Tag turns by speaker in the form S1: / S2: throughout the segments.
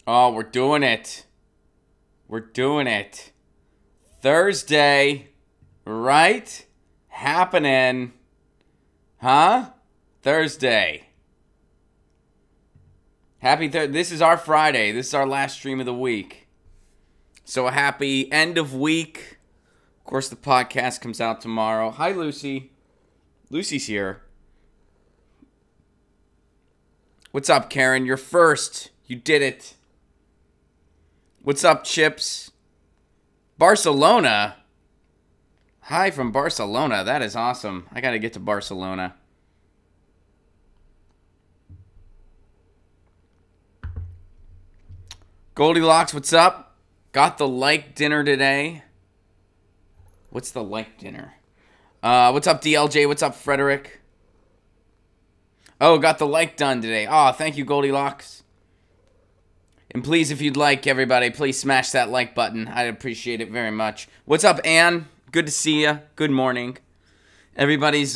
S1: Oh, we're doing it. We're doing it. Thursday, right? Happening. Huh? Thursday. This is our Friday. This is our last stream of the week. So a happy end of week. Of course, the podcast comes out tomorrow. Hi, Lucy. Lucy's here. What's up, Karen? You're first. You did it. What's up, Chips? Barcelona? Hi from Barcelona. That is awesome. I gotta get to Barcelona. Goldilocks, what's up? Got the like dinner today. What's the like dinner? What's up, DLJ? What's up, Frederick? Oh, got the like done today. Oh, thank you, Goldilocks. And please, if you'd like, everybody, please smash that like button. I'd appreciate it very much. What's up, Ann? Good to see you. Good morning. Everybody's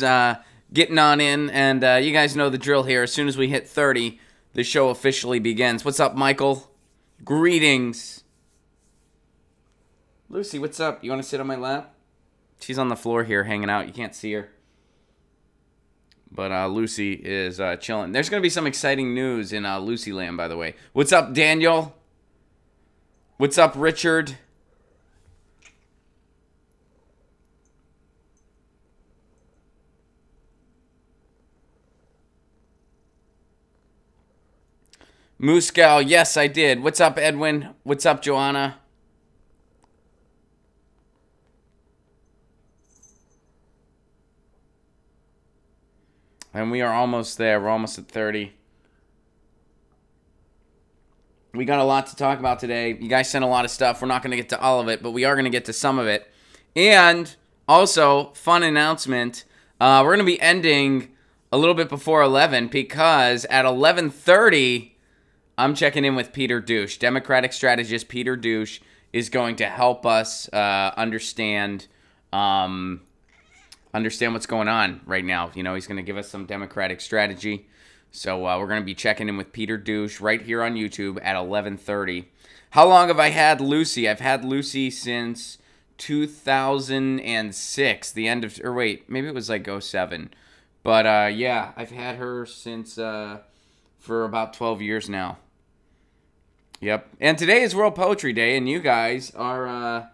S1: getting on in, and you guys know the drill here. As soon as we hit 30, the show officially begins. What's up, Michael? Greetings. Lucy, what's up? You want to sit on my lap? She's on the floor here hanging out. You can't see her. But Lucy is chilling. There's going to be some exciting news in Lucy Land, by the way. What's up, Daniel? What's up, Richard? Moose Gal, yes, I did. What's up, Edwin? What's up, Joanna? And we are almost there. We're almost at 30. We got a lot to talk about today. You guys sent a lot of stuff. We're not going to get to all of it, but we are going to get to some of it. And also, fun announcement. We're going to be ending a little bit before 11 because at 11:30, I'm checking in with Peter Douche. Democratic strategist Peter Douche is going to help us understand what's going on right now. You know, he's going to give us some Democratic strategy. So we're going to be checking in with Peter Douche right here on YouTube at 11:30. How long have I had Lucy? I've had Lucy since 2006, the end of, or wait, maybe it was like 07. But yeah, I've had her since for about 12 years now. Yep. And today is World Poetry Day, and you guys are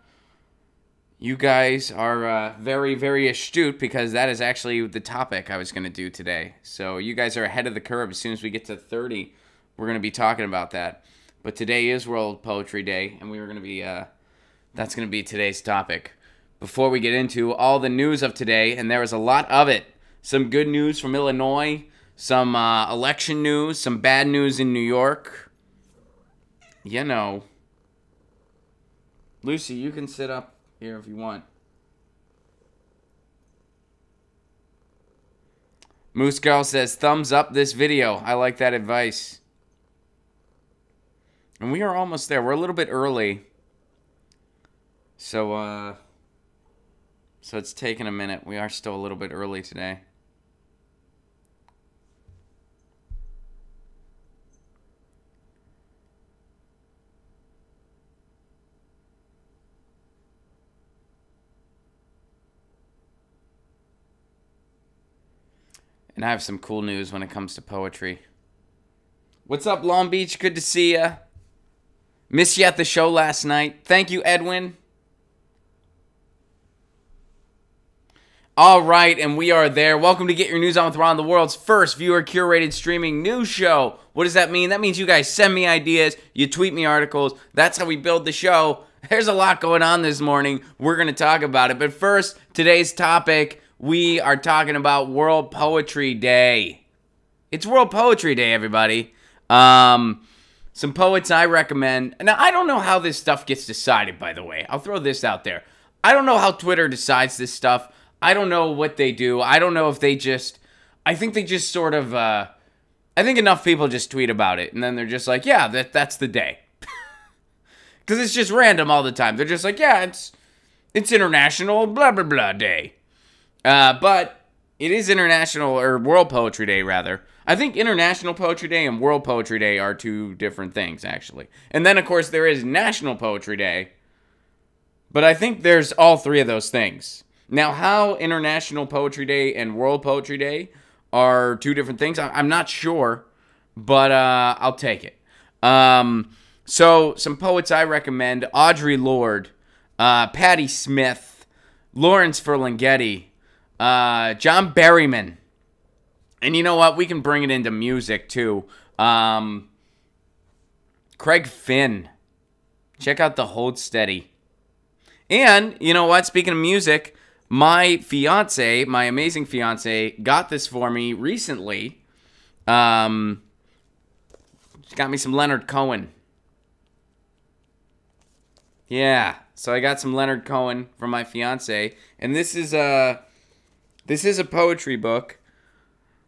S1: very, very astute because that is actually the topic I was going to do today. So you guys are ahead of the curve. As soon as we get to 30, we're going to be talking about that. But today is World Poetry Day, and we're going to be that's going to be today's topic. Before we get into all the news of today, and there is a lot of it. Some good news from Illinois, some election news, some bad news in New York. You know. Lucy, you can sit up here if you want. Moose Girl says, thumbs up this video. I like that advice. And we are almost there. We're a little bit early. So it's taking a minute. We are still a little bit early today. And I have some cool news when it comes to poetry. What's up, Long Beach? Good to see ya. Missed you at the show last night. Thank you, Edwin. All right, and we are there. Welcome to Get Your News On with Ron, the world's first viewer-curated streaming news show. What does that mean? That means you guys send me ideas, you tweet me articles. That's how we build the show. There's a lot going on this morning. We're going to talk about it. But first, today's topic, we are talking about World Poetry Day. It's World Poetry Day, everybody. Some poets I recommend. Now, I don't know how this stuff gets decided, by the way. I'll throw this out there. I don't know how Twitter decides this stuff. I don't know what they do. I don't know if they just... I think they just sort of... I think enough people just tweet about it, and then they're just like, yeah, that's the day. Because it's just random all the time. They're just like, yeah, it's International blah, blah, blah day. But it is International, or World Poetry Day, rather. I think International Poetry Day and World Poetry Day are two different things, actually. And then, of course, there is National Poetry Day. But I think there's all three of those things. Now, how International Poetry Day and World Poetry Day are two different things, I'm not sure, but I'll take it. So, some poets I recommend: Audre Lorde, Patti Smith, Lawrence Ferlinghetti, John Berryman. And you know what? We can bring it into music, too. Craig Finn. Check out the Hold Steady. And, you know what? Speaking of music, my fiance, my amazing fiance, got this for me recently. She got me some Leonard Cohen. Yeah, so I got some Leonard Cohen from my fiance, and this is a poetry book.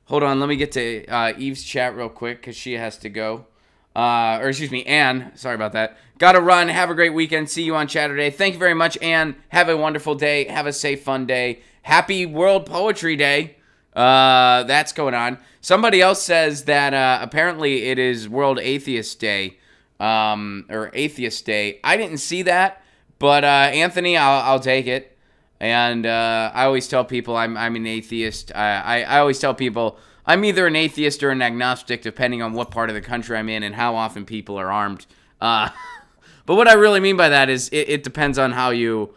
S1: Hold on, let me get to Eve's chat real quick because she has to go. Or excuse me, Anne. Sorry about that. Gotta run. Have a great weekend. See you on Saturday. Thank you very much, Anne. Have a wonderful day. Have a safe, fun day. Happy World Poetry Day. That's going on. Somebody else says that apparently it is World Atheist Day. Or Atheist Day. I didn't see that, but Anthony, I'll take it. And I always tell people I'm an atheist. I always tell people I'm either an atheist or an agnostic, depending on what part of the country I'm in and how often people are armed. But what I really mean by that is it depends on how you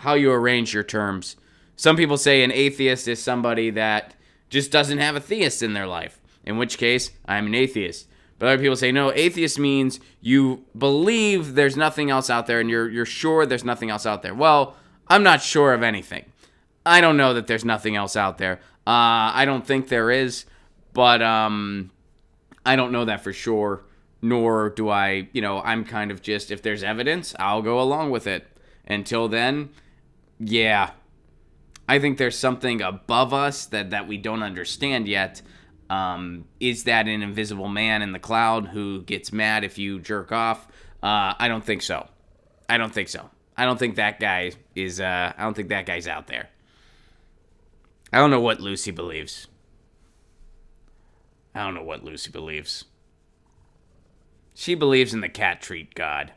S1: arrange your terms. Some people say an atheist is somebody that just doesn't have a theist in their life, in which case I'm an atheist. But other people say, no, atheist means you believe there's nothing else out there and you're sure there's nothing else out there. Well, I'm not sure of anything. I don't know that there's nothing else out there. I don't think there is, but I don't know that for sure, nor do I, I'm kind of just, if there's evidence, I'll go along with it. Until then, yeah, I think there's something above us that we don't understand yet. Is that an invisible man in the cloud who gets mad if you jerk off? I don't think so. I don't think that guy is, I don't think that guy's out there. I don't know what Lucy believes. She believes in the cat treat god.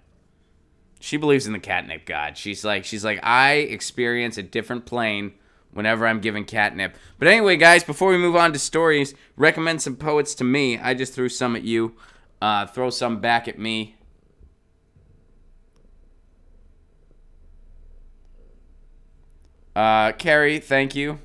S1: She believes in the catnip god. She's like, I experience a different plane whenever I'm given catnip. But anyway, guys, before we move on to stories, recommend some poets to me. I just threw some at you. Throw some back at me. Carrie, thank you.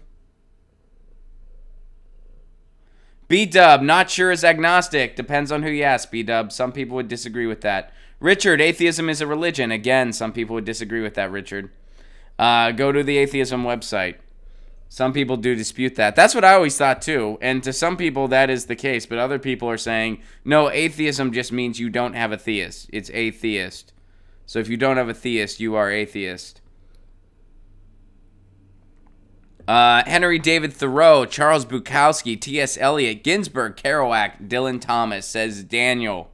S1: B-Dub, not sure is agnostic. Depends on who you ask, B-Dub. Some people would disagree with that. Richard, atheism is a religion. Again, some people would disagree with that, Richard. Go to the atheism website. Some people do dispute that. That's what I always thought, too. And to some people, that is the case. But other people are saying, no, atheism just means you don't have a theist. It's atheist. So if you don't have a theist, you are atheist. Henry David Thoreau, Charles Bukowski, T.S. Eliot, Ginsberg, Kerouac, Dylan Thomas, says Daniel.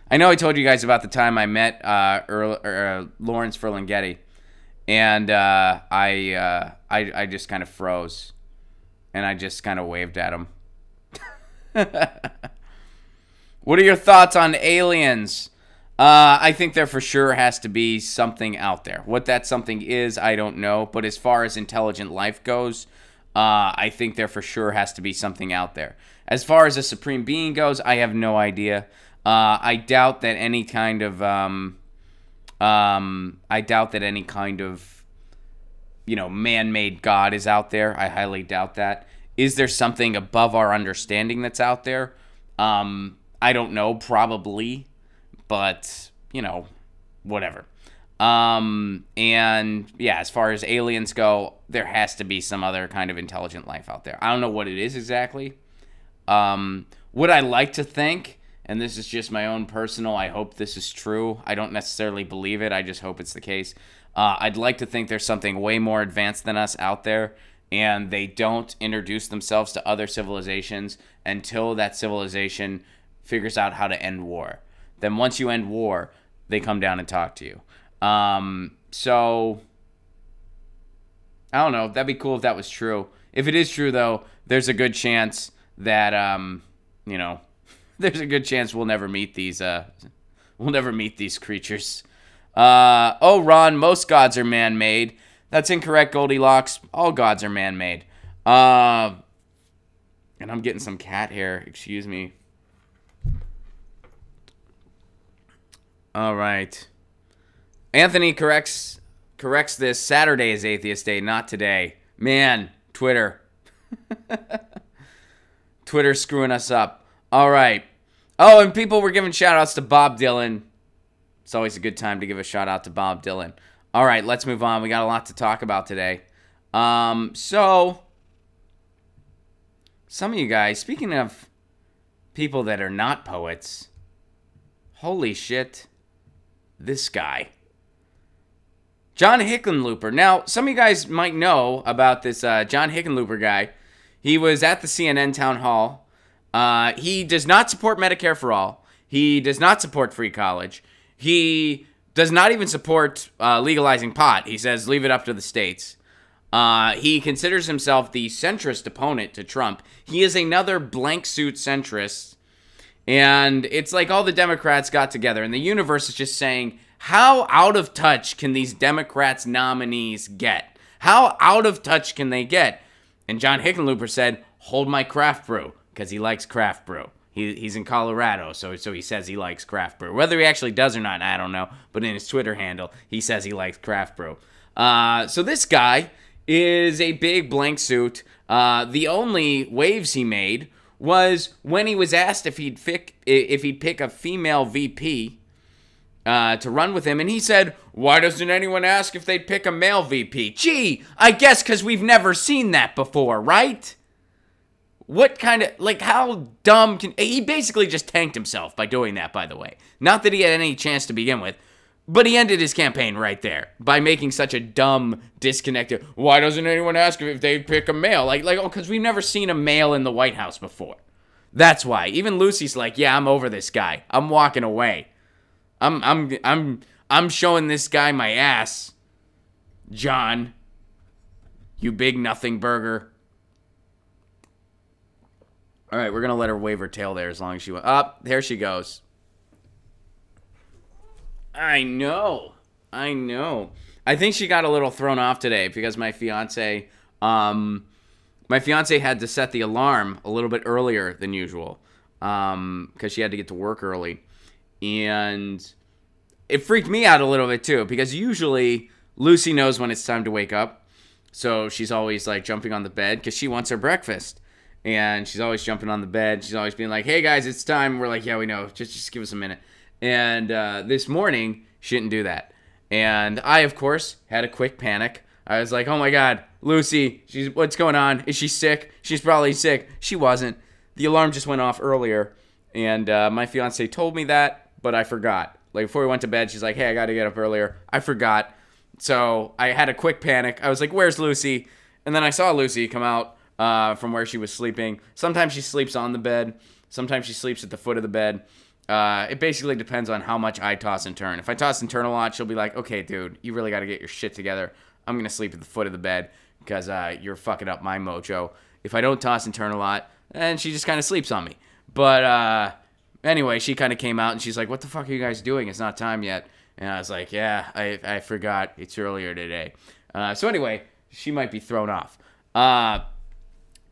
S1: I know I told you guys about the time I met Lawrence Ferlinghetti, and I just kind of froze, and I just kind of waved at him. What are your thoughts on aliens? I think there for sure has to be something out there. What that something is, I don't know. But as far as intelligent life goes, I think there for sure has to be something out there. As far as a supreme being goes, I have no idea. I doubt that any kind of, man-made God is out there. I highly doubt that. Is there something above our understanding that's out there? I don't know. Probably. But, whatever. And, yeah, as far as aliens go, there has to be some other kind of intelligent life out there. I don't know what it is exactly. Would I like to think, and this is just my own personal, I hope this is true. I don't necessarily believe it. I just hope it's the case. I'd like to think there's something way more advanced than us out there, and they don't introduce themselves to other civilizations until that civilization figures out how to end war. Then once you end war, they come down and talk to you. So, I don't know. That'd be cool if that was true. If it is true, though, there's a good chance that, you know, there's a good chance we'll never meet these creatures. Oh, Ron, most gods are man-made. That's incorrect, Goldilocks. All gods are man-made. And I'm getting some cat hair. Excuse me. All right. Anthony corrects this. Saturday is Atheist Day, not today. Man, Twitter. Twitter's screwing us up. All right. Oh, and people were giving shout-outs to Bob Dylan. It's always a good time to give a shout-out to Bob Dylan. All right, let's move on. We got a lot to talk about today. So, some of you guys, speaking of people that are not poets, holy shit, this guy. John Hickenlooper. Now, some of you guys might know about this John Hickenlooper guy. He was at the CNN town hall. He does not support Medicare for all. He does not support free college. He does not even support legalizing pot. He says leave it up to the states. He considers himself the centrist opponent to Trump. He is another blank suit centrist. And it's like all the Democrats got together, and the universe is just saying, how out of touch can these Democrats nominees get? How out of touch can they get? And John Hickenlooper said, hold my craft brew, because he likes craft brew. He's in Colorado, so he says he likes craft brew. Whether he actually does or not, I don't know. But in his Twitter handle, he says he likes craft brew. So this guy is a big blank suit. The only waves he made was when he was asked if he'd pick a female VP to run with him, and he said, why doesn't anyone ask if they'd pick a male VP? Gee, I guess because we've never seen that before, right? What kind of, like, how dumb can... He basically just tanked himself by doing that, by the way. Not that he had any chance to begin with, but he ended his campaign right there by making such a dumb, disconnected... Why doesn't anyone ask if they'd pick a male? Like, oh, because we've never seen a male in the White House before. That's why. Even Lucy's like, yeah, I'm over this guy. I'm walking away. I'm showing this guy my ass. John, you big nothing burger. All right, we're going to let her wave her tail there as long as she... there she goes. I know. I think she got a little thrown off today because my fiance had to set the alarm a little bit earlier than usual because she had to get to work early. And it freaked me out a little bit too because usually Lucy knows when it's time to wake up. So she's always like jumping on the bed because she wants her breakfast. And she's always jumping on the bed. She's always being like, hey, guys, it's time. We're like, yeah, we know. Just give us a minute. And this morning, she didn't do that. And I, of course, had a quick panic. I was like, oh, my God, Lucy, what's going on? Is she sick? She's probably sick. She wasn't. The alarm just went off earlier. And my fiance told me that, but I forgot. Like, before we went to bed, she's like, hey, I got to get up earlier. I forgot. So I had a quick panic. I was like, where's Lucy? And then I saw Lucy come out from where she was sleeping. Sometimes she sleeps on the bed. Sometimes she sleeps at the foot of the bed. It basically depends on how much I toss and turn. If I toss and turn a lot, she'll be like, okay, dude, you really got to get your shit together. I'm going to sleep at the foot of the bed because you're fucking up my mojo. If I don't toss and turn a lot, then she just kind of sleeps on me. But anyway, she kind of came out and she's like, what the fuck are you guys doing? It's not time yet. And I was like, yeah, I forgot. It's earlier today. So anyway, she might be thrown off.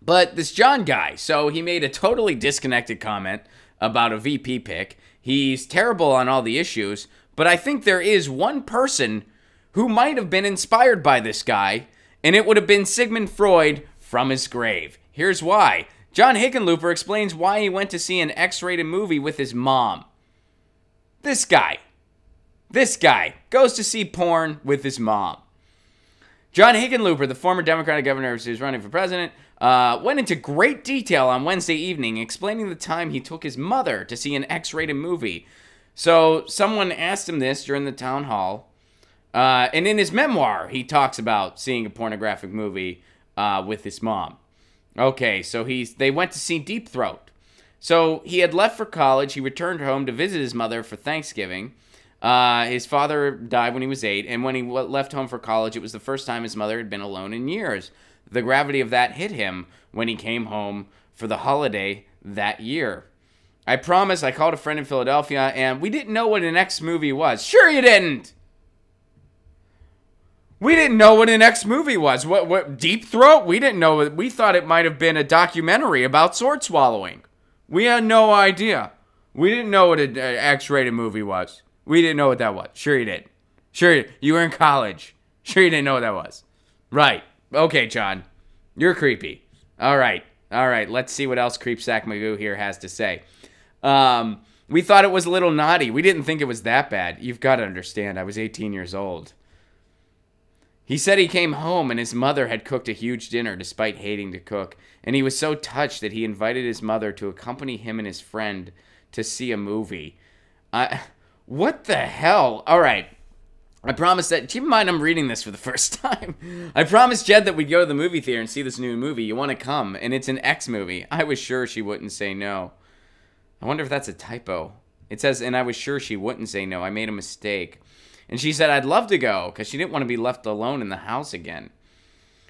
S1: But this John guy, so he made a totally disconnected comment about a VP pick. He's terrible on all the issues, but I think there is one person who might have been inspired by this guy, and it would have been Sigmund Freud from his grave. Here's why. John Hickenlooper explains why he went to see an X-rated movie with his mom. This guy goes to see porn with his mom. John Hickenlooper, the former Democratic governor who's running for president, went into great detail on Wednesday evening explaining the time he took his mother to see an X-rated movie. So someone asked him this during the town hall, and in his memoir, he talks about seeing a pornographic movie with his mom. Okay, so they went to see Deep Throat. So he had left for college. He returned home to visit his mother for Thanksgiving. His father died when he was 8, and when he left home for college, it was the first time his mother had been alone in years. The gravity of that hit him when he came home for the holiday that year. I promise I called a friend in Philadelphia, and we didn't know what an X movie was. Sure you didn't! We didn't know what an X movie was. What Deep Throat? We didn't know. We thought it might have been a documentary about sword swallowing. We had no idea. We didn't know what an X-rated movie was. We didn't know what that was. Sure you did. Sure you were in college. Sure you didn't know what that was. Right. Okay, John. You're creepy. All right. Let's see what else Creepsack Magoo here has to say. We thought it was a little naughty. We didn't think it was that bad. You've got to understand, I was 18 years old. He said he came home and his mother had cooked a huge dinner despite hating to cook. And he was so touched that he invited his mother to accompany him and his friend to see a movie. What the hell? All right. I promised that. Keep in mind, I'm reading this for the first time. I promised Jed that we'd go to the movie theater and see this new movie. You want to come? And it's an X movie. I was sure she wouldn't say no. I wonder if that's a typo. It says, and I was sure she wouldn't say no. I made a mistake. And she said, I'd love to go, because she didn't want to be left alone in the house again.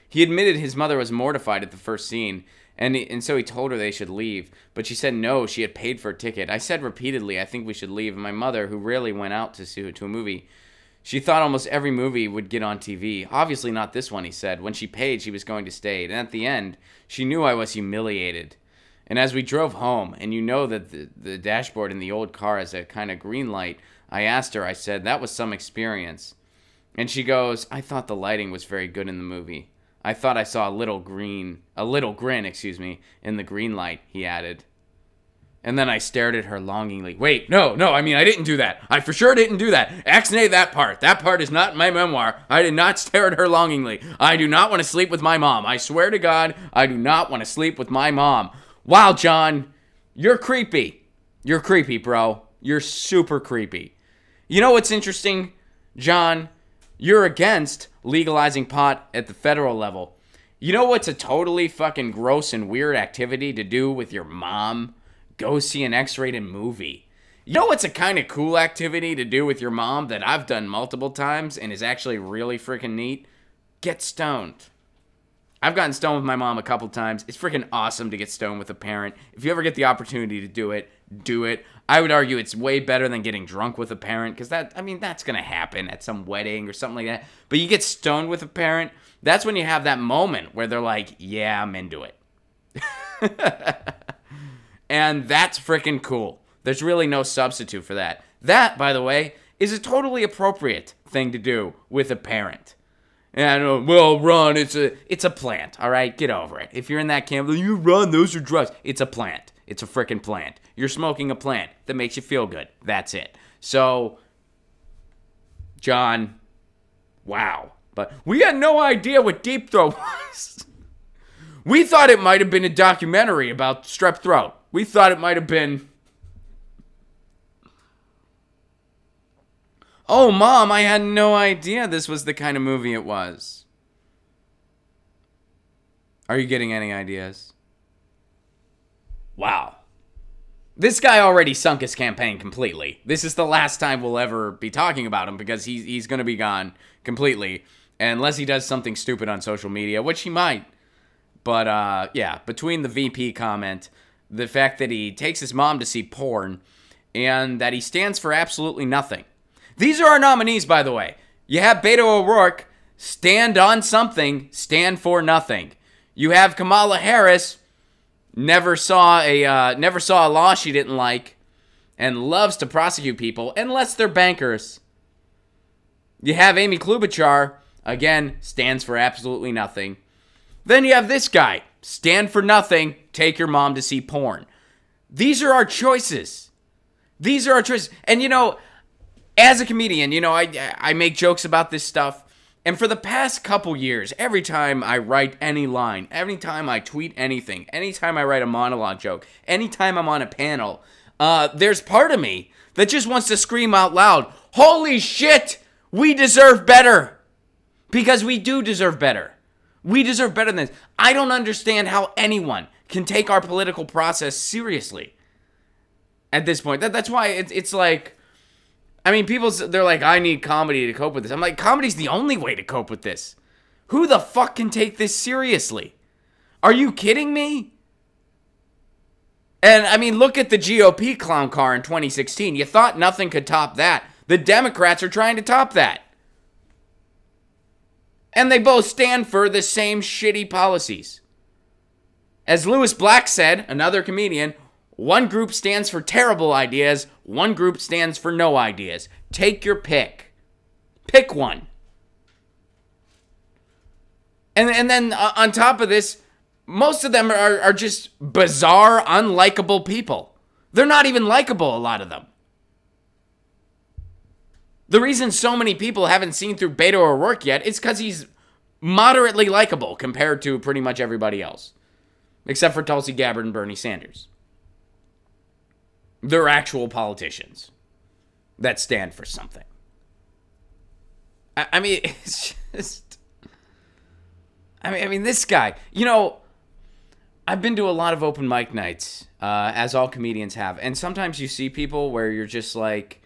S1: He admitted his mother was mortified at the first scene, and so he told her they should leave. But she said no, she had paid for a ticket. I said repeatedly, I think we should leave. And my mother, who rarely went out to a movie, she thought almost every movie would get on TV. Obviously not this one, he said. When she paid, she was going to stay. And at the end, she knew I was humiliated. And as we drove home, and you know that the dashboard in the old car has a kind of green light, I asked her, I said, that was some experience. And she goes, I thought the lighting was very good in the movie. I thought I saw a little grin, in the green light, he added. And then I stared at her longingly. Wait, no, I mean, I didn't do that. I for sure didn't do that. X-nay that part. That part is not in my memoir. I did not stare at her longingly. I do not want to sleep with my mom. I swear to God, I do not want to sleep with my mom. Wow, John, you're creepy. You're creepy, bro. You're super creepy. You know what's interesting, John? You're against legalizing pot at the federal level. You know what's a totally fucking gross and weird activity to do with your mom? Go see an X-rated movie. You know what's a kind of cool activity to do with your mom that I've done multiple times and is actually really freaking neat? Get stoned. I've gotten stoned with my mom a couple times. It's freaking awesome to get stoned with a parent. If you ever get the opportunity to do it, do it. I would argue it's way better than getting drunk with a parent, because that's going to happen at some wedding or something like that. But you get stoned with a parent, that's when you have that moment where they're like, yeah, I'm into it. And that's freaking cool. There's really no substitute for that. That, by the way, is a totally appropriate thing to do with a parent. And, well, Ron, it's a plant, all right? Get over it. If you're in that camp, you run, those are drugs. It's a plant. It's a freaking plant. You're smoking a plant that makes you feel good. That's it. So, John, wow. But we had no idea what Deep Throat was. We thought it might have been a documentary about strep throat. We thought it might have been... Oh, Mom, I had no idea this was the kind of movie it was. Are you getting any ideas? Wow. This guy already sunk his campaign completely. This is the last time we'll ever be talking about him, because he's going to be gone completely. Unless he does something stupid on social media, which he might. But, yeah, between the VP comment, the fact that he takes his mom to see porn, and that he stands for absolutely nothing. These are our nominees, by the way. You have Beto O'Rourke, stand on something, stand for nothing. You have Kamala Harris, never saw a law she didn't like, and loves to prosecute people, unless they're bankers. You have Amy Klobuchar, again, stands for absolutely nothing. Then you have this guy, stand for nothing, take your mom to see porn. These are our choices. These are our choices. And, you know, as a comedian, you know, I make jokes about this stuff. And for the past couple years, every time I write any line, every time I tweet anything, anytime I write a monologue joke, anytime I'm on a panel, there's part of me that just wants to scream out loud, holy shit, we deserve better. Because we do deserve better. We deserve better than this. I don't understand how anyone can take our political process seriously at this point. That's why it's like... I mean, they're like, I need comedy to cope with this. I'm like, comedy's the only way to cope with this. Who the fuck can take this seriously? Are you kidding me? And, I mean, look at the GOP clown car in 2016. You thought nothing could top that. The Democrats are trying to top that. And they both stand for the same shitty policies. As Lewis Black said, another comedian, one group stands for terrible ideas, one group stands for no ideas. Take your pick. Pick one. And then on top of this, most of them are just bizarre, unlikable people. They're not even likable, a lot of them. The reason so many people haven't seen through Beto O'Rourke yet is because he's moderately likable compared to pretty much everybody else. Except for Tulsi Gabbard and Bernie Sanders. They're actual politicians that stand for something. I mean, it's just... I mean, this guy, you know, I've been to a lot of open mic nights, as all comedians have. And sometimes you see people where you're just like,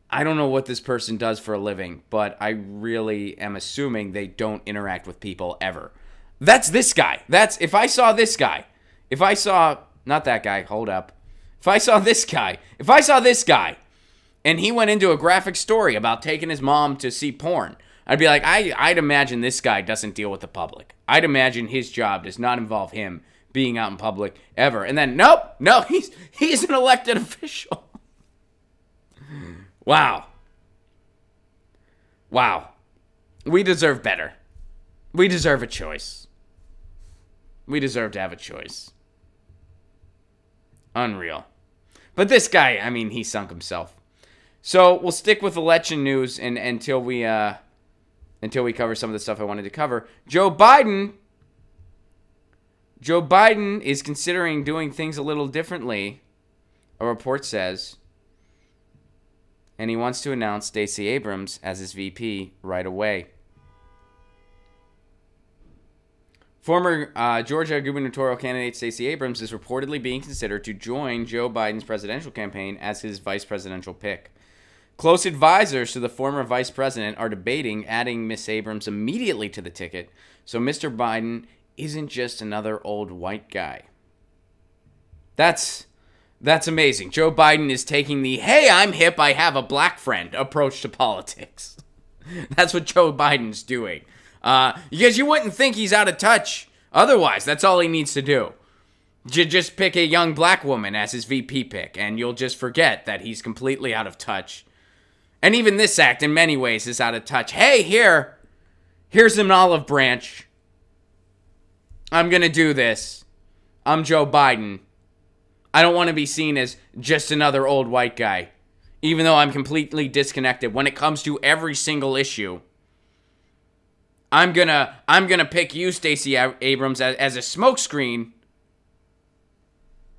S1: I don't know what this person does for a living, but I really am assuming they don't interact with people ever. That's this guy. If I saw this guy, not that guy, hold up. If I saw this guy, and he went into a graphic story about taking his mom to see porn, I'd be like, I'd imagine this guy doesn't deal with the public. I'd imagine his job does not involve him being out in public ever. And then, no, he's an elected official. Wow. We deserve better. We deserve a choice. We deserve to have a choice. Unreal. But this guy, I mean, he sunk himself. So we'll stick with election news until we cover some of the stuff I wanted to cover. Joe Biden is considering doing things a little differently, a report says. And he wants to announce Stacey Abrams as his VP right away. Former Georgia gubernatorial candidate Stacey Abrams is reportedly being considered to join Joe Biden's presidential campaign as his vice presidential pick. Close advisors to the former vice president are debating adding Miss Abrams immediately to the ticket, so Mr. Biden isn't just another old white guy. That's amazing. Joe Biden is taking the, hey, I'm hip, I have a black friend approach to politics. That's what Joe Biden's doing. Because you wouldn't think he's out of touch. Otherwise, that's all he needs to do. Just pick a young black woman as his VP pick, and you'll just forget that he's completely out of touch. And even this act, in many ways, is out of touch. Hey, here's an olive branch. I'm going to do this. I'm Joe Biden. I don't want to be seen as just another old white guy, even though I'm completely disconnected when it comes to every single issue. I'm gonna pick you, Stacey Abrams, as a smokescreen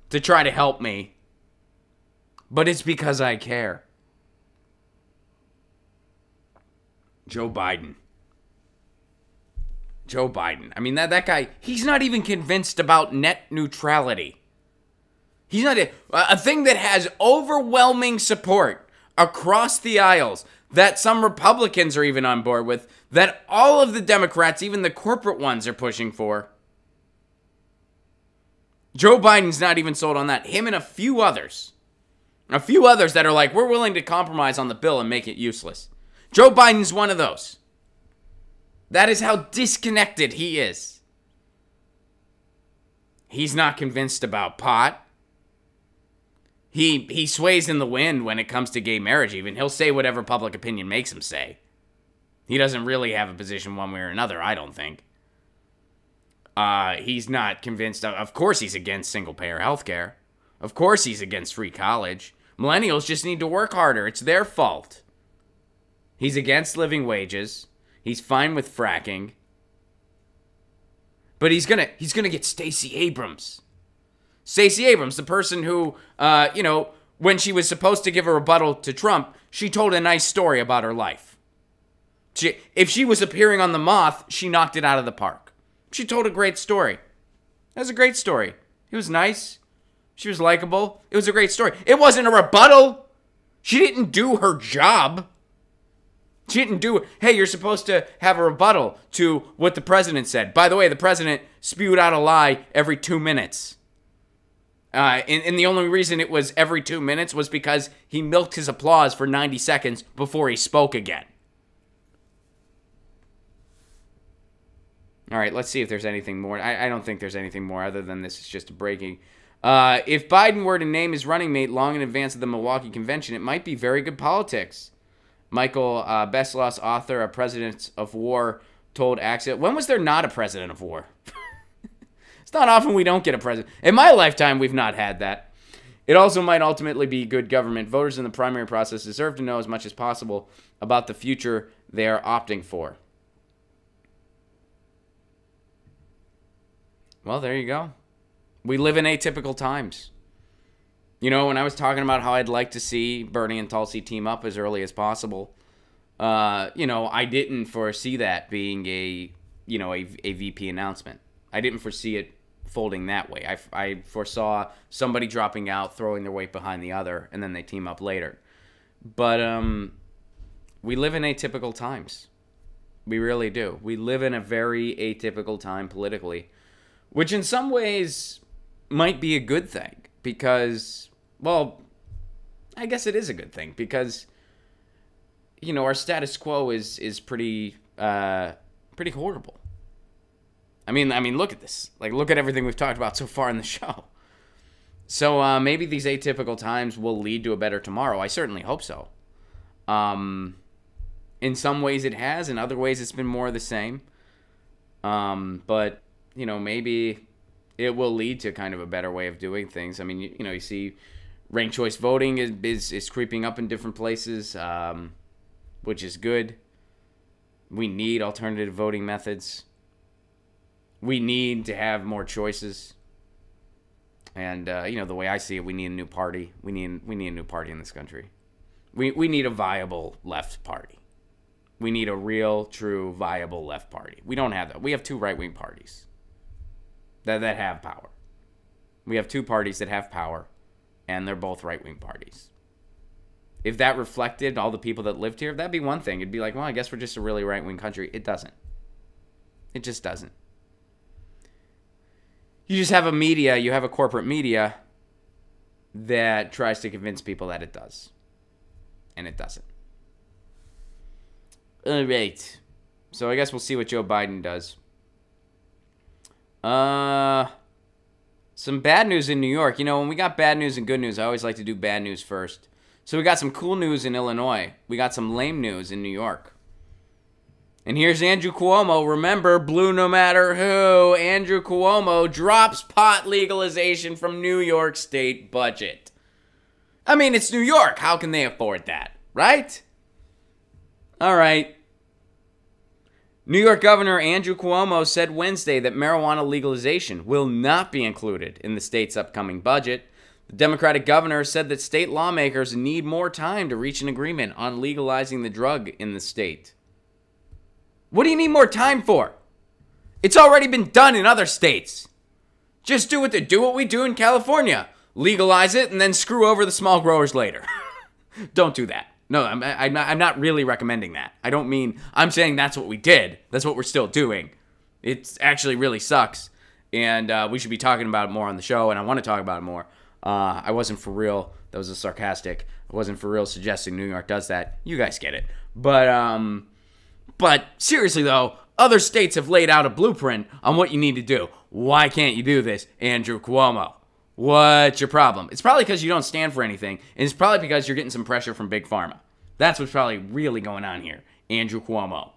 S1: to try to help me. But it's because I care. Joe Biden. I mean, that guy, he's not even convinced about net neutrality. He's not a thing that has overwhelming support across the aisles, that some Republicans are even on board with, that all of the Democrats, even the corporate ones, are pushing for. Joe Biden's not even sold on that. Him and a few others that are like, we're willing to compromise on the bill and make it useless. Joe Biden's one of those. That is how disconnected he is. He's not convinced about pot. He sways in the wind when it comes to gay marriage even. He'll say whatever public opinion makes him say. He doesn't really have a position one way or another, I don't think. He's not convinced. Of course he's against single-payer healthcare. Of course he's against free college. Millennials just need to work harder. It's their fault. He's against living wages. He's fine with fracking. But he's gonna get Stacey Abrams. Stacey Abrams, the person who, when she was supposed to give a rebuttal to Trump, she told a nice story about her life. If she was appearing on The Moth, she knocked it out of the park. She told a great story. That was a great story. It was nice. She was likable. It was a great story. It wasn't a rebuttal. She didn't do her job. She didn't do, hey, you're supposed to have a rebuttal to what the president said. By the way, the president spewed out a lie every 2 minutes. And the only reason it was every 2 minutes was because he milked his applause for 90 seconds before he spoke again. All right, let's see if there's anything more. I don't think there's anything more other than this is just a breaking. If Biden were to name his running mate long in advance of the Milwaukee convention, it might be very good politics. Michael Beschloss, author of Presidents of War, told Axios. When was there not a president of war? It's not often we don't get a president. In my lifetime, we've not had that. It also might ultimately be good government. Voters in the primary process deserve to know as much as possible about the future they are opting for. Well, there you go. We live in atypical times. You know, when I was talking about how I'd like to see Bernie and Tulsi team up as early as possible, you know, I didn't foresee that being a VP announcement. I didn't foresee it folding that way. I foresaw somebody dropping out, throwing their weight behind the other, and then they team up later. But we live in atypical times. We really do. We live in a very atypical time politically, which in some ways might be a good thing because, well, I guess it is a good thing because, you know, our status quo is pretty horrible. I mean, look at this. Like, look at everything we've talked about so far in the show. So maybe these atypical times will lead to a better tomorrow. I certainly hope so. In some ways it has. In other ways it's been more of the same. But, you know, maybe it will lead to kind of a better way of doing things. I mean, you know, you see ranked choice voting is creeping up in different places, which is good. We need alternative voting methods. We need to have more choices. And, you know, the way I see it, we need a new party. We need a new party in this country. We need a viable left party. We need a real, true, viable left party. We don't have that. We have two right-wing parties that have power. We have two parties that have power, and they're both right-wing parties. If that reflected all the people that lived here, that'd be one thing. It'd be like, well, I guess we're just a really right-wing country. It doesn't. It just doesn't. You just have a media, you have a corporate media that tries to convince people that it does. And it doesn't. All right. So I guess we'll see what Joe Biden does. Some bad news in New York. You know, when we got bad news and good news, I always like to do bad news first. So we got some cool news in Illinois. We got some lame news in New York. And here's Andrew Cuomo. Remember, blue no matter who. Andrew Cuomo drops pot legalization from New York State budget. I mean, it's New York. How can they afford that? Right? All right. New York Governor Andrew Cuomo said Wednesday that marijuana legalization will not be included in the state's upcoming budget. The Democratic governor said that state lawmakers need more time to reach an agreement on legalizing the drug in the state. What do you need more time for? It's already been done in other states. Just do what we do in California. Legalize it and then screw over the small growers later. Don't do that. No, I'm not really recommending that. I don't mean, I'm saying that's what we did. That's what we're still doing. It actually really sucks. And we should be talking about it more on the show, and I want to talk about it more. I wasn't for real. That was a sarcastic. I wasn't for real suggesting New York does that. You guys get it. But seriously, though, other states have laid out a blueprint on what you need to do. Why can't you do this, Andrew Cuomo? What's your problem? It's probably because you don't stand for anything, and it's probably because you're getting some pressure from Big Pharma. That's what's probably really going on here, Andrew Cuomo.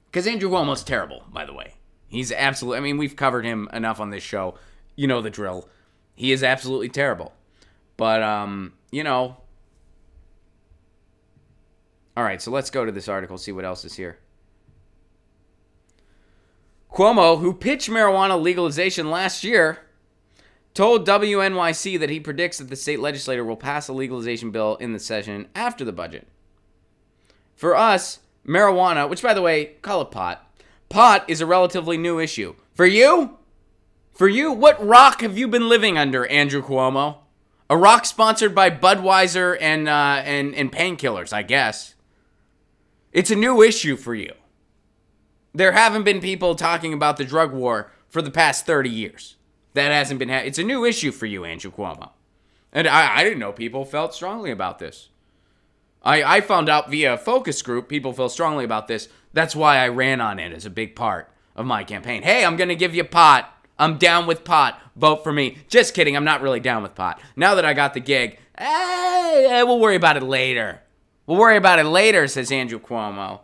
S1: Because Andrew Cuomo's terrible, by the way. He's absolutely, I mean, we've covered him enough on this show. You know the drill. He is absolutely terrible. But, you know. All right, so let's go to this article, see what else is here. Cuomo, who pitched marijuana legalization last year, told WNYC that he predicts that the state legislature will pass a legalization bill in the session after the budget. For us, marijuana, which by the way, call it pot. Pot is a relatively new issue. For you? For you, what rock have you been living under, Andrew Cuomo? A rock sponsored by Budweiser and painkillers, I guess. It's a new issue for you. There haven't been people talking about the drug war for the past 30 years. That hasn't been it's a new issue for you, Andrew Cuomo. And I didn't know people felt strongly about this. I found out via a focus group people feel strongly about this. That's why I ran on it as a big part of my campaign. Hey, I'm going to give you pot. I'm down with pot. Vote for me. Just kidding. I'm not really down with pot. Now that I got the gig, we'll worry about it later. We'll worry about it later, says Andrew Cuomo.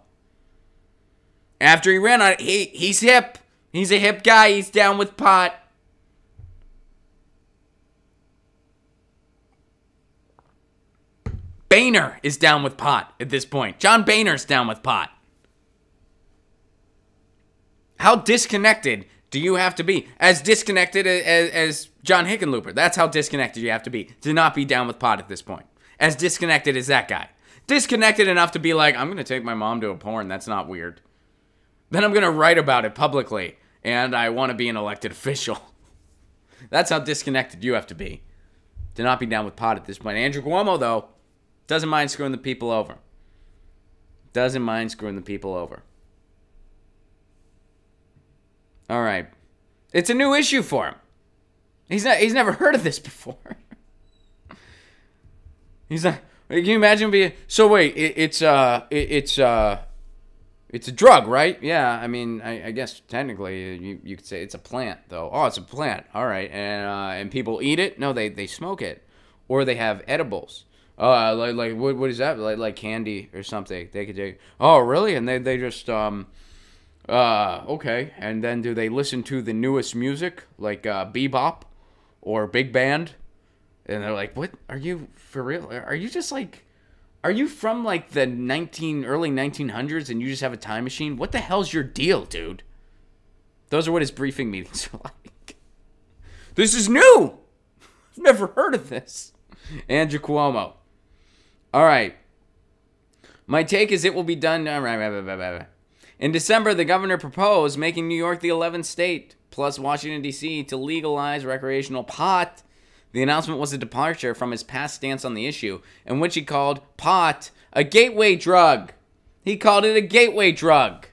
S1: After he ran on it, he's hip. He's a hip guy. He's down with pot. Boehner is down with pot at this point. John Boehner's down with pot. How disconnected do you have to be? As disconnected as John Hickenlooper. That's how disconnected you have to be to not be down with pot at this point. As disconnected as that guy. Disconnected enough to be like, I'm going to take my mom to a porn. That's not weird. Then I'm going to write about it publicly. And I want to be an elected official. That's how disconnected you have to be to not be down with pot at this point. Andrew Cuomo, though, doesn't mind screwing the people over. Doesn't mind screwing the people over. All right. It's a new issue for him. He's never heard of this before. He's not. Can you imagine being? So wait, it's a drug, right? Yeah. I mean, I guess technically you could say it's a plant, though. Oh, it's a plant. All right, and people eat it? No, they smoke it, or they have edibles. Like what is that? Like candy or something? They could take. Oh, really? And they just okay. And then do they listen to the newest music like bebop or big band? And they're like, "What? Are you for real? Are you just like, are you from like the early 1900s and you just have a time machine? What the hell's your deal, dude?" Those are what his briefing meetings are like. This is new. I've never heard of this. Andrew Cuomo. All right. My take is it will be done. In December, the governor proposed making New York the 11th state, plus Washington, D.C., to legalize recreational pot. The announcement was a departure from his past stance on the issue, in which he called pot a gateway drug. He called it a gateway drug.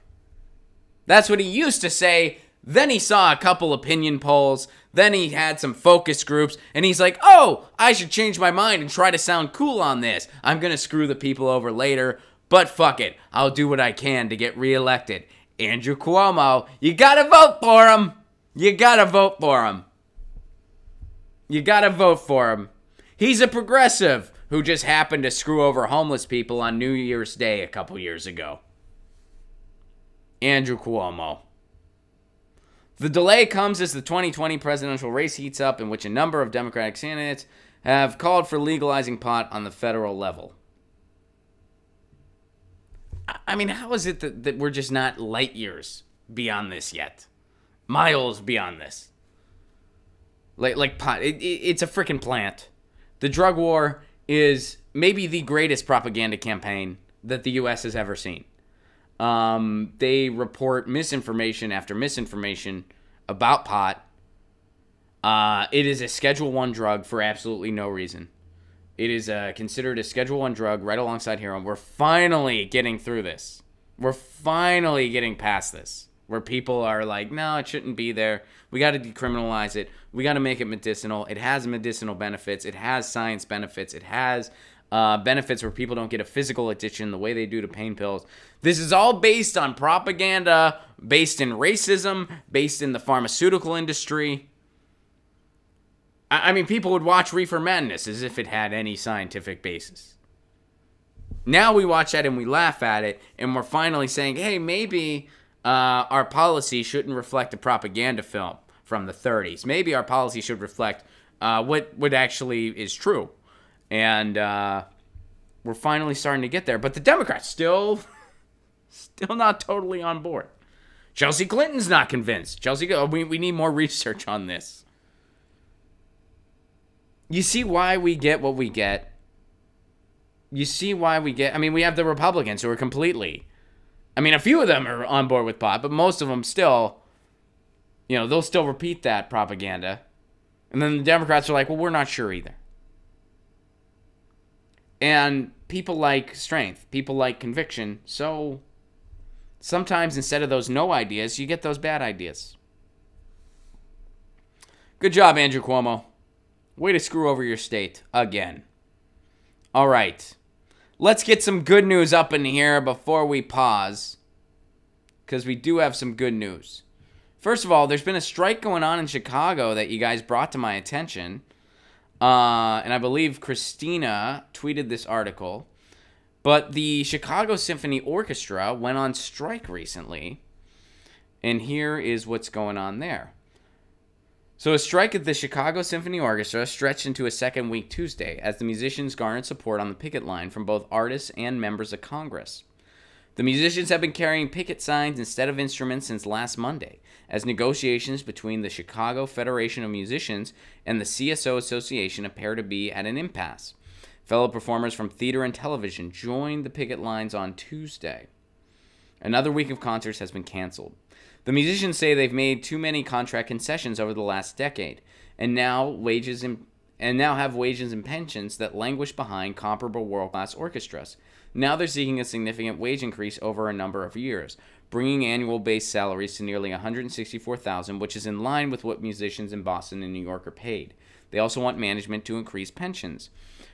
S1: That's what he used to say. Then he saw a couple opinion polls. Then he had some focus groups. And he's like, oh, I should change my mind and try to sound cool on this. I'm going to screw the people over later. But fuck it. I'll do what I can to get reelected. Andrew Cuomo, you got to vote for him. You got to vote for him. You got to vote for him. He's a progressive who just happened to screw over homeless people on New Year's Day a couple years ago. Andrew Cuomo. The delay comes as the 2020 presidential race heats up, in which a number of Democratic candidates have called for legalizing pot on the federal level. I mean, how is it that we're just not light years beyond this yet? Miles beyond this. Like pot. It's a freaking plant. The drug war is maybe the greatest propaganda campaign that the U.S. has ever seen. They report misinformation after misinformation about pot. It is a Schedule I drug for absolutely no reason. It is considered a Schedule I drug right alongside heroin. We're finally getting through this. We're finally getting past this, where people are like, no, it shouldn't be there. We got to decriminalize it. We got to make it medicinal. It has medicinal benefits. It has science benefits. It has benefits where people don't get a physical addiction the way they do to pain pills. This is all based on propaganda, based in racism, based in the pharmaceutical industry. I mean, people would watch Reefer Madness as if it had any scientific basis. Now we watch that and we laugh at it, and we're finally saying, hey, maybe our policy shouldn't reflect a propaganda film from the 30s. Maybe our policy should reflect what actually is true. And we're finally starting to get there. But the Democrats still not totally on board. Chelsea Clinton's not convinced. We need more research on this. You see why we get what we get. You see why we get... I mean, we have the Republicans who are completely... I mean, a few of them are on board with pot, but most of them still... You know, they'll still repeat that propaganda. And then the Democrats are like, well, we're not sure either. And people like strength. People like conviction. So sometimes instead of those no ideas, you get those bad ideas. Good job, Andrew Cuomo. Way to screw over your state again. All right. Let's get some good news up in here before we pause, because we do have some good news. First of all, there's been a strike going on in Chicago that you guys brought to my attention. And I believe Christina tweeted this article. But the Chicago Symphony Orchestra went on strike recently. And here is what's going on there. So a strike at the Chicago Symphony Orchestra stretched into a second week Tuesday as the musicians garnered support on the picket line from both artists and members of Congress. The musicians have been carrying picket signs instead of instruments since last Monday, as negotiations between the Chicago Federation of Musicians and the CSO Association appear to be at an impasse. Fellow performers from theater and television joined the picket lines on Tuesday. Another week of concerts has been canceled. The musicians say they've made too many contract concessions over the last decade, and now have wages and pensions that languish behind comparable world-class orchestras. Now they're seeking a significant wage increase over a number of years, bringing annual base salaries to nearly $164,000, which is in line with what musicians in Boston and New York are paid. They also want management to increase pensions.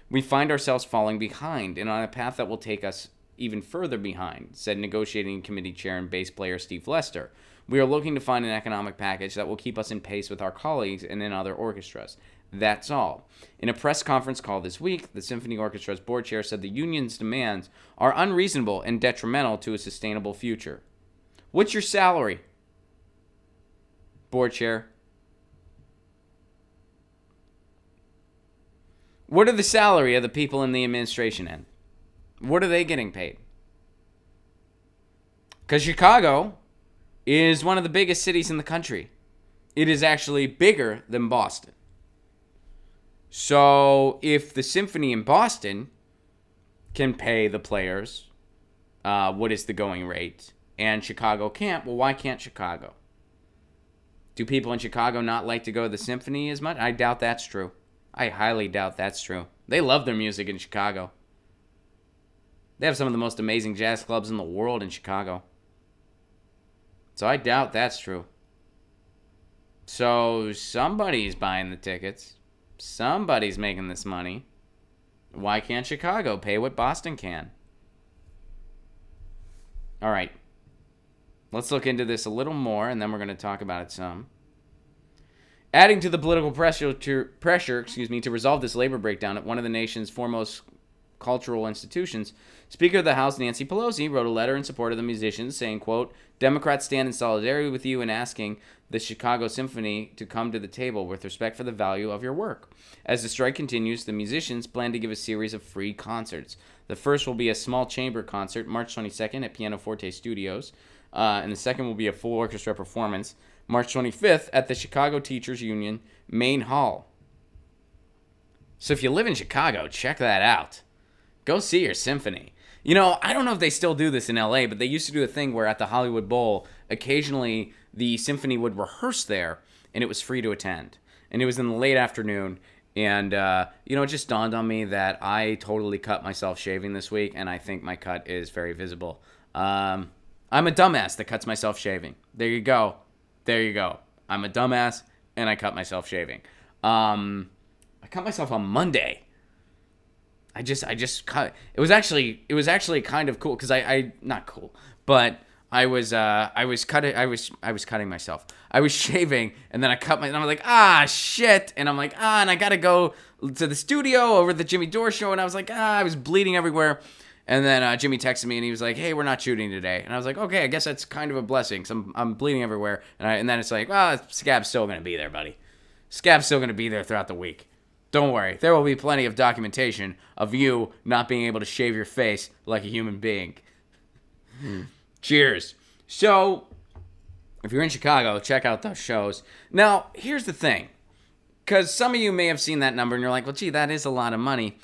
S1: We find ourselves falling behind and on a path that will take us even further behind, said negotiating committee chair and bass player Steve Lester. We are looking to find an economic package that will keep us in pace with our colleagues and in other orchestras. That's all. In a press conference call this week, the Symphony Orchestra's board chair said the union's demands are unreasonable and detrimental to a sustainable future. What's your salary, board chair? What are the salary of the people in the administration end? What are they getting paid? Because Chicago is one of the biggest cities in the country. It is actually bigger than Boston. So if the symphony in Boston can pay the players what is the going rate, and Chicago can't, well, why can't Chicago? Do people in Chicago not like to go to the symphony as much? I doubt that's true. I highly doubt that's true. They love their music in Chicago. They have some of the most amazing jazz clubs in the world in Chicago. So I doubt that's true. So somebody's buying the tickets. Somebody's making this money. Why can't Chicago pay what Boston can? All right. Let's look into this a little more, and then we're going to talk about it some. Adding to the political pressure to resolve this labor breakdown at one of the nation's foremost cultural institutions, Speaker of the House Nancy Pelosi wrote a letter in support of the musicians saying, quote, Democrats stand in solidarity with you in asking the Chicago Symphony to come to the table with respect for the value of your work. As the strike continues, the musicians plan to give a series of free concerts. The first will be a small chamber concert March 22nd at Pianoforte Studios, and the second will be a full orchestra performance March 25th at the Chicago Teachers Union Main Hall. So if you live in Chicago, check that out. Go see your symphony. You know, I don't know if they still do this in LA, but they used to do a thing where at the Hollywood Bowl, occasionally the symphony would rehearse there, and it was free to attend. And it was in the late afternoon, and, it just dawned on me that I totally cut myself shaving this week, and I think my cut is very visible. I'm a dumbass that cuts myself shaving. There you go. There you go. I'm a dumbass, and I cut myself shaving. I cut myself on Monday. I just cut. It was actually kind of cool because I not cool, but I was cutting myself. I was shaving and then I cut and I'm like, shit, and I'm like, and I gotta go to the studio over the Jimmy Dore show, and I was like, I was bleeding everywhere, and then Jimmy texted me and he was like, hey, we're not shooting today, and I was like, okay, I guess that's kind of a blessing, because I'm bleeding everywhere, and then it's like, scab's still gonna be there, buddy. Scab's still gonna be there throughout the week. Don't worry, there will be plenty of documentation of you not being able to shave your face like a human being. Cheers. So, if you're in Chicago, check out those shows. Now, here's the thing. Because some of you may have seen that number and you're like, well, gee, that is a lot of money.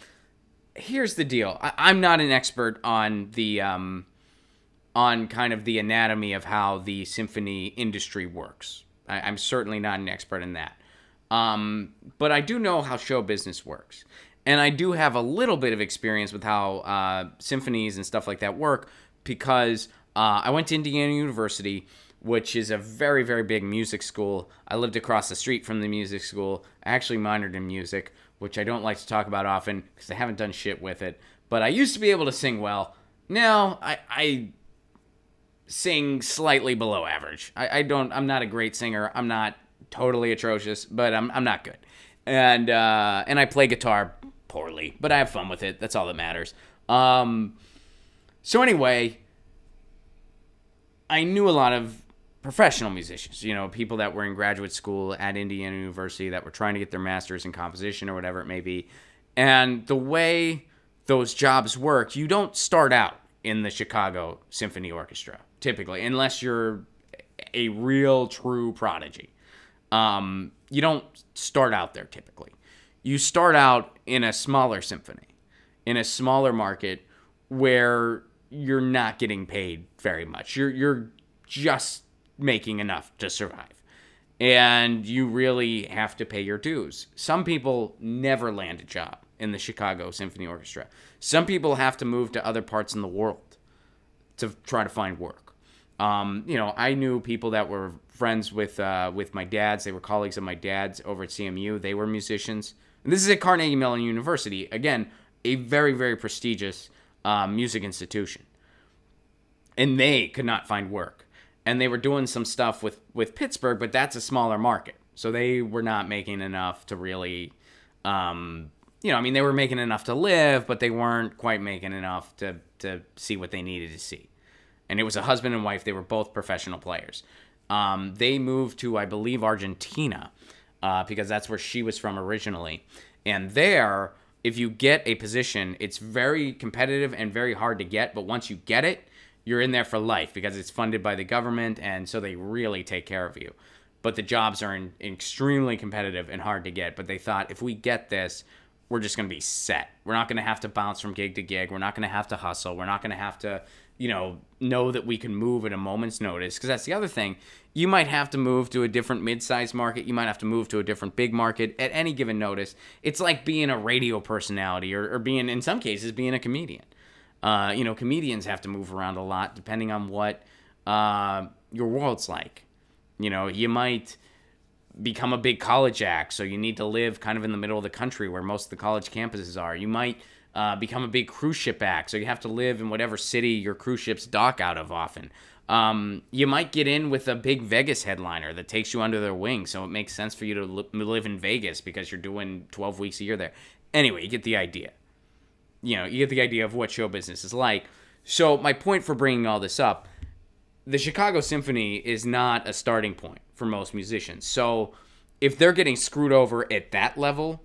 S1: Here's the deal. I'm not an expert on the on kind of the anatomy of how the symphony industry works. I'm certainly not an expert in that. But I do know how show business works. And I do have a little bit of experience with how symphonies and stuff like that work, because I went to Indiana University which is a very, very big music school. I lived across the street from the music school. I actually minored in music, which I don't like to talk about often because I haven't done shit with it. But I used to be able to sing well. Now I sing slightly below average. I'm not a great singer. I'm not totally atrocious, but I'm not good. And I play guitar poorly, but I have fun with it. That's all that matters. So anyway, I knew a lot of professional musicians, you know, people that were in graduate school at Indiana University that were trying to get their master's in composition or whatever it may be. And the way those jobs work, you don't start out in the Chicago Symphony Orchestra, typically, unless you're a real, true prodigy. You don't start out there, typically. You start out in a smaller symphony, in a smaller market where you're not getting paid very much. You're just making enough to survive. And you really have to pay your dues. Some people never land a job in the Chicago Symphony Orchestra. Some people have to move to other parts in the world to try to find work. You know, I knew people that were friends with my dad's. They were colleagues of my dad's over at CMU. They were musicians. And this is at Carnegie Mellon University. Again, a very, very prestigious music institution. And they could not find work. And they were doing some stuff with Pittsburgh, but that's a smaller market. So they were not making enough to really, you know, I mean, they were making enough to live, but they weren't quite making enough to see what they needed to see. And it was a husband and wife. They were both professional players. They moved to, I believe, Argentina, because that's where she was from originally. And there, if you get a position, it's very competitive and very hard to get. But once you get it, you're in there for life because it's funded by the government, and so they really take care of you. But the jobs are extremely competitive and hard to get. But they thought, if we get this, we're just going to be set. We're not going to have to bounce from gig to gig. We're not going to have to hustle. We're not going to have to, you know that we can move at a moment's notice. Because that's the other thing. You might have to move to a different mid-sized market. You might have to move to a different big market at any given notice. It's like being a radio personality or being, in some cases, being a comedian. You know, comedians have to move around a lot depending on what your world's like. You know, you might become a big college act, so you need to live kind of in the middle of the country where most of the college campuses are. You might become a big cruise ship act, so you have to live in whatever city your cruise ships dock out of often. You might get in with a big Vegas headliner that takes you under their wing, so it makes sense for you to live in Vegas because you're doing 12 weeks a year there. Anyway, you get the idea. You know, you get the idea of what show business is like. So my point for bringing all this up, the Chicago Symphony is not a starting point for most musicians. So if they're getting screwed over at that level,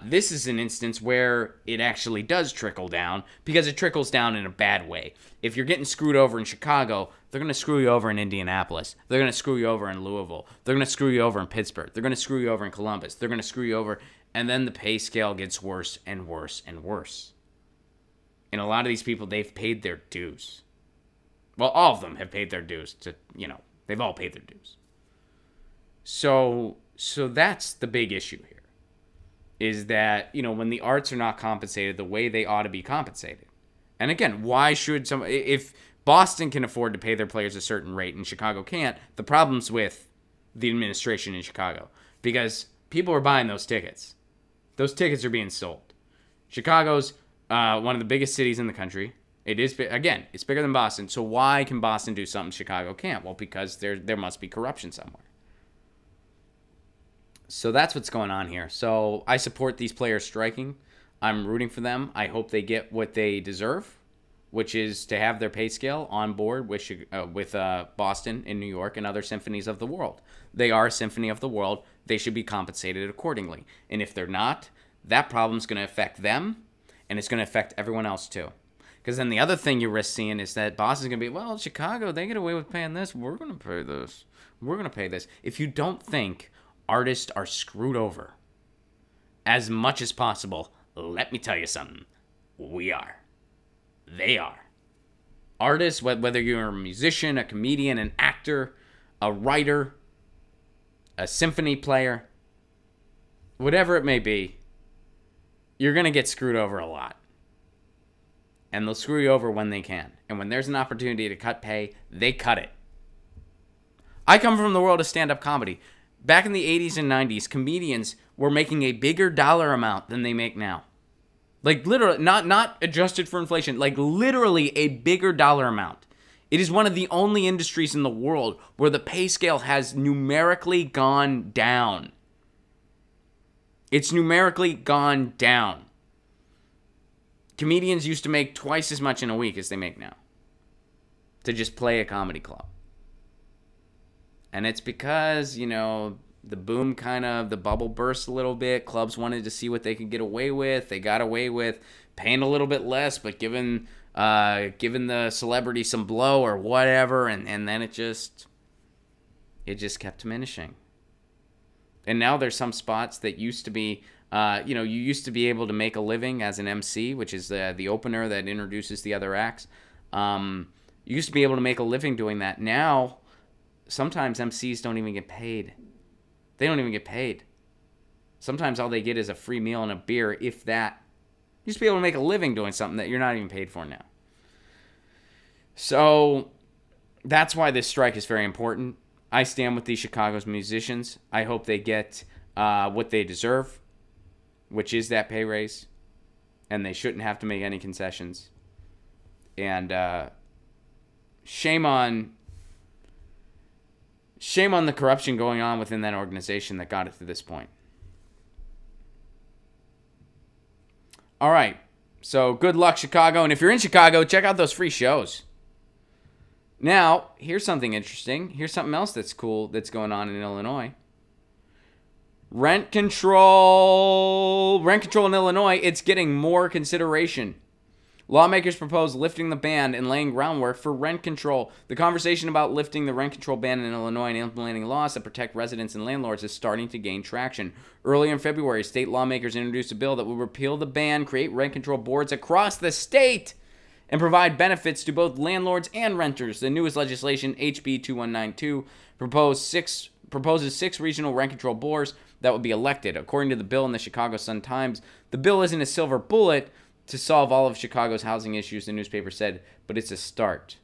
S1: this is an instance where it actually does trickle down, because it trickles down in a bad way. If you're getting screwed over in Chicago, they're going to screw you over in Indianapolis. They're going to screw you over in Louisville. They're going to screw you over in Pittsburgh. They're going to screw you over in Columbus. They're going to screw you over. And then the pay scale gets worse and worse and worse. And a lot of these people, they've paid their dues. Well, all of them have paid their dues to, you know, they've all paid their dues. So that's the big issue here. Is that, you know, when the arts are not compensated the way they ought to be compensated. And again, why should if Boston can afford to pay their players a certain rate and Chicago can't, the problem's with the administration in Chicago. Because people are buying those tickets. Those tickets are being sold. Chicago's one of the biggest cities in the country. It is, again, it's bigger than Boston. So why can Boston do something Chicago can't? Well, because there must be corruption somewhere. So that's what's going on here. So I support these players striking. I'm rooting for them. I hope they get what they deserve, which is to have their pay scale on board with Boston and New York and other symphonies of the world. They are a symphony of the world. They should be compensated accordingly. And if they're not, that problem's going to affect them, and it's going to affect everyone else too. Because then the other thing you risk seeing is that Boston's going to be, well, Chicago, they get away with paying this. We're going to pay this. We're going to pay this. If you don't think artists are screwed over as much as possible, let me tell you something. We are. They are. Artists, whether you're a musician, a comedian, an actor, a writer, a symphony player, whatever it may be, you're going to get screwed over a lot. And they'll screw you over when they can. And when there's an opportunity to cut pay, they cut it. I come from the world of stand-up comedy. Back in the 80s and 90s, comedians were making a bigger dollar amount than they make now. Like literally, not adjusted for inflation, like literally a bigger dollar amount. It is one of the only industries in the world where the pay scale has numerically gone down. It's numerically gone down. Comedians used to make twice as much in a week as they make now to just play a comedy club. And it's because, you know, the boom the bubble burst a little bit. Clubs wanted to see what they could get away with. They got away with paying a little bit less, but giving the celebrity some blow or whatever. And then it just kept diminishing. And now there's some spots that used to be, you used to be able to make a living as an MC, which is the opener that introduces the other acts. You used to be able to make a living doing that. Now, sometimes MCs don't even get paid. They don't even get paid. Sometimes all they get is a free meal and a beer, if that. You used to be able to make a living doing something that you're not even paid for now. So that's why this strike is very important. I stand with these Chicago's musicians. I hope they get what they deserve, which is that pay raise. And they shouldn't have to make any concessions. And shame on the corruption going on within that organization that got it to this point. All right. So good luck, Chicago. And if you're in Chicago, check out those free shows. Now, here's something interesting. Here's something else that's cool that's going on in Illinois. Rent control. Rent control in Illinois, it's getting more consideration. Lawmakers propose lifting the ban and laying groundwork for rent control. The conversation about lifting the rent control ban in Illinois and implementing laws that protect residents and landlords is starting to gain traction. Early in February, state lawmakers introduced a bill that will repeal the ban, create rent control boards across the state, and provide benefits to both landlords and renters. The newest legislation, HB 2192, proposes 6 regional rent control boards that would be elected. According to the bill in the Chicago Sun-Times, the bill isn't a silver bullet to solve all of Chicago's housing issues, the newspaper said, but it's a start.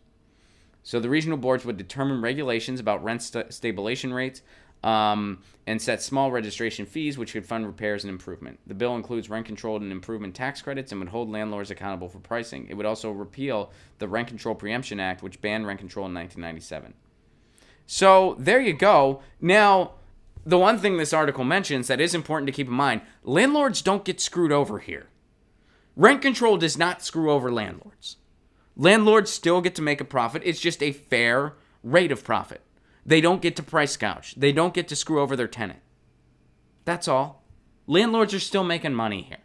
S1: So the regional boards would determine regulations about rent stabilization rates and set small registration fees, which could fund repairs and improvement. The bill includes rent control and improvement tax credits and would hold landlords accountable for pricing. It would also repeal the Rent Control Preemption Act, which banned rent control in 1997. So there you go. Now, the one thing this article mentions that is important to keep in mind, landlords don't get screwed over here. Rent control does not screw over landlords. Landlords still get to make a profit. It's just a fair rate of profit. They don't get to price gouge. They don't get to screw over their tenant. That's all. Landlords are still making money here.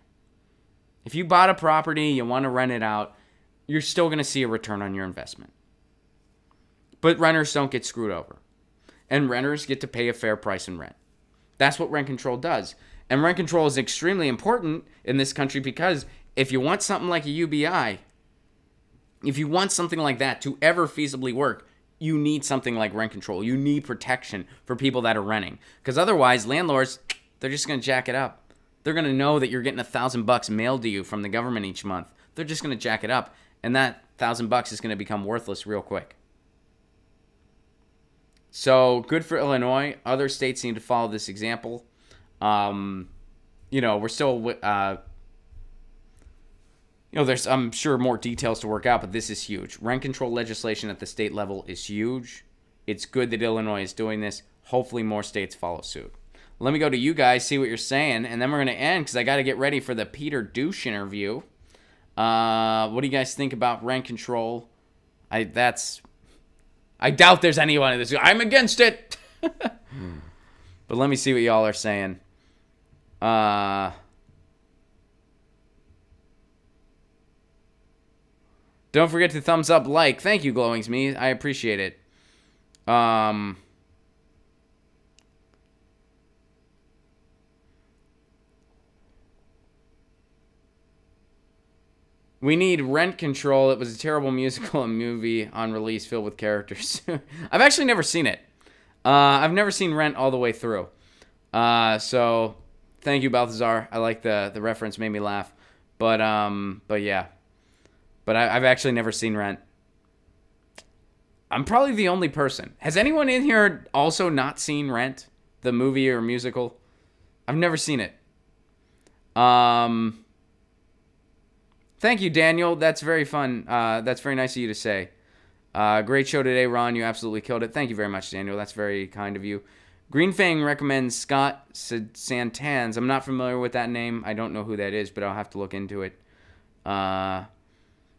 S1: If you bought a property, you want to rent it out, you're still going to see a return on your investment. But renters don't get screwed over. And renters get to pay a fair price in rent. That's what rent control does. And rent control is extremely important in this country because if you want something like a UBI, if you want something like that to ever feasibly work, you need something like rent control. You need protection for people that are renting. Because otherwise, landlords, they're just going to jack it up. They're going to know that you're getting $1,000 mailed to you from the government each month. They're just going to jack it up. And that $1,000 is going to become worthless real quick. So, good for Illinois. Other states seem to follow this example. We're still... there's, I'm sure, more details to work out, but this is huge. Rent control legislation at the state level is huge. It's good that Illinois is doing this. Hopefully more states follow suit. Let me go to you guys, see what you're saying, and then we're going to end because I got to get ready for the Peter Douche interview. What do you guys think about rent control? I doubt there's anyone in this. I'm against it. But let me see what y'all are saying. Don't forget to thumbs up, like. Thank you, Glowings Me. I appreciate it. We need Rent Control. It was a terrible musical and movie on release filled with characters. I've actually never seen it. I've never seen Rent all the way through. So thank you, Balthazar. I like the reference, made me laugh. But yeah. But I've actually never seen Rent. I'm probably the only person. Has anyone in here also not seen Rent, the movie or musical? I've never seen it. Thank you, Daniel. That's very fun. That's very nice of you to say. Great show today, Ron. You absolutely killed it. Thank you very much, Daniel. That's very kind of you. Green Fang recommends Scott Santans. I'm not familiar with that name. I don't know who that is, but I'll have to look into it. Oh,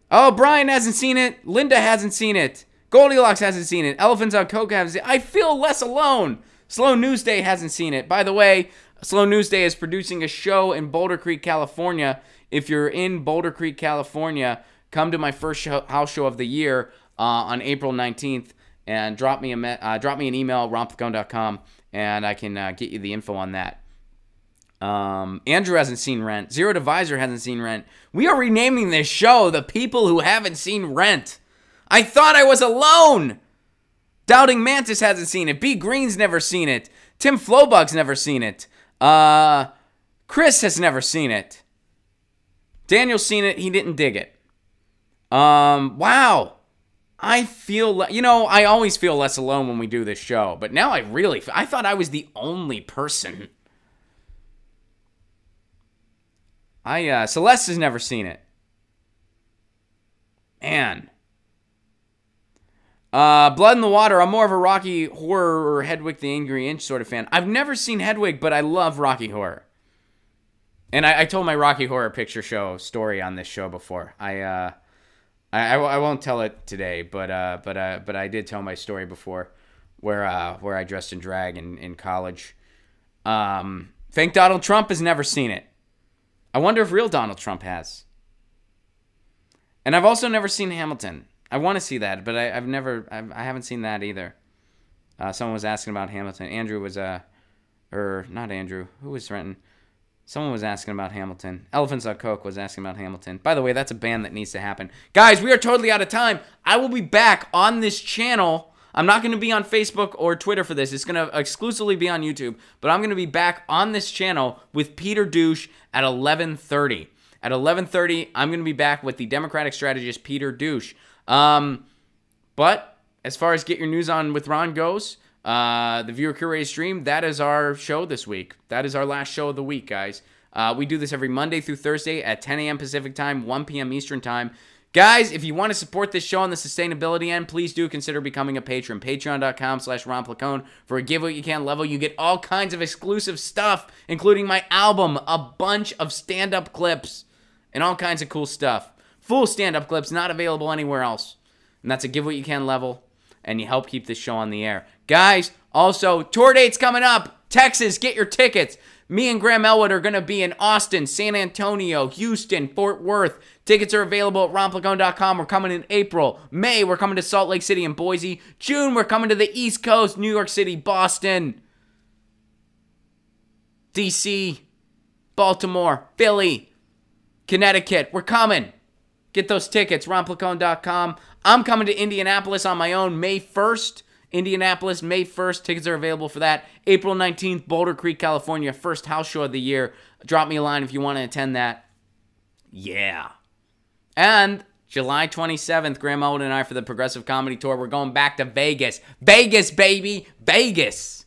S1: Brian hasn't seen it. Linda hasn't seen it. Goldilocks hasn't seen it. Elephants on Coke hasn't seen it. I feel less alone. Slow News Day hasn't seen it. By the way, Slow News Day is producing a show in Boulder Creek, California. If you're in Boulder Creek, California, come to my first house show of the year on April 19th and drop me an email at romplacone.com and I can get you the info on that. Andrew hasn't seen Rent. Zero Divisor hasn't seen Rent. We are renaming this show The People Who Haven't Seen Rent. I thought I was alone. Doubting Mantis hasn't seen it. B. Green's never seen it. Tim Flowbug's never seen it. Chris has never seen it. Daniel's seen it. He didn't dig it. Wow. I feel, I always feel less alone when we do this show, but now I thought I was the only person. Celeste has never seen it. Man. Blood in the Water. I'm more of a Rocky Horror or Hedwig the Angry Inch sort of fan. I've never seen Hedwig, but I love Rocky Horror. And I told my Rocky Horror Picture Show story on this show before. I won't tell it today, but I did tell my story before, where I dressed in drag in college. Fake Donald Trump has never seen it. I wonder if real Donald Trump has. And I've also never seen Hamilton. I want to see that, but I haven't seen that either. Someone was asking about Hamilton. Andrew was not Andrew. Who was Renton? Someone was asking about Hamilton. Elephants on Coke was asking about Hamilton. By the way, that's a band that needs to happen. Guys, we are totally out of time. I will be back on this channel. I'm not going to be on Facebook or Twitter for this. It's going to exclusively be on YouTube. But I'm going to be back on this channel with Peter Douche at 11:30. At 11:30, I'm going to be back with the Democratic strategist Peter Douche. But as far as Get Your News On with Ron goes, the viewer curated stream, that is our show this week. That is our last show of the week, guys. We do this every Monday through Thursday at 10 a.m. Pacific time, 1 p.m. Eastern time. Guys, if you want to support this show on the sustainability end, please do consider becoming a patron. Patreon.com/RonPlacone. For a give what you can level, you get all kinds of exclusive stuff, including my album, a bunch of stand-up clips, and all kinds of cool stuff. Full stand-up clips, not available anywhere else. And that's a give what you can level, and you help keep this show on the air. Guys, also, tour dates coming up. Texas, get your tickets. Me and Graham Elwood are going to be in Austin, San Antonio, Houston, Fort Worth. Tickets are available at romplacone.com. We're coming in April. May, we're coming to Salt Lake City and Boise. June, we're coming to the East Coast, New York City, Boston, DC, Baltimore, Philly, Connecticut. We're coming. Get those tickets, romplacone.com. I'm coming to Indianapolis on my own May 1st. Indianapolis, May 1st. Tickets are available for that. April 19th, Boulder Creek, California. First house show of the year. Drop me a line if you want to attend that. Yeah. And July 27th, Graham Elwood and I for the Progressive Comedy Tour. We're going back to Vegas. Vegas, baby. Vegas.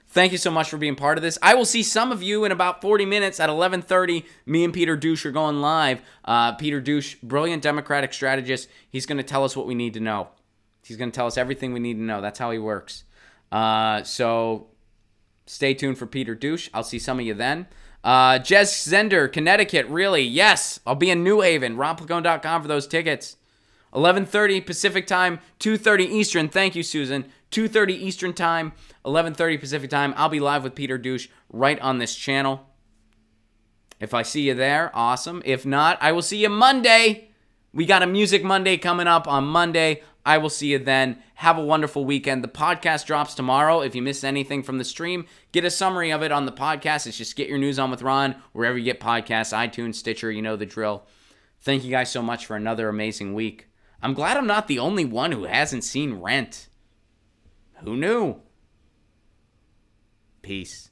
S1: Thank you so much for being part of this. I will see some of you in about 40 minutes at 11:30. Me and Peter Douche are going live. Peter Douche, brilliant Democratic strategist. He's going to tell us what we need to know. He's going to tell us everything we need to know. That's how he works. So stay tuned for Peter Douche. I'll see some of you then. Jez Zender, Connecticut. Really? Yes. I'll be in New Haven. romplacone.com for those tickets. 11:30 Pacific time, 2:30 Eastern. Thank you, Susan. 2:30 Eastern time, 11:30 Pacific time. I'll be live with Peter Douche right on this channel. If I see you there, awesome. If not, I will see you Monday. We got a Music Monday coming up on Monday. I will see you then. Have a wonderful weekend. The podcast drops tomorrow. If you missed anything from the stream, get a summary of it on the podcast. It's just Get Your News On with Ron, wherever you get podcasts, iTunes, Stitcher, you know the drill. Thank you guys so much for another amazing week. I'm glad I'm not the only one who hasn't seen Rent. Who knew? Peace.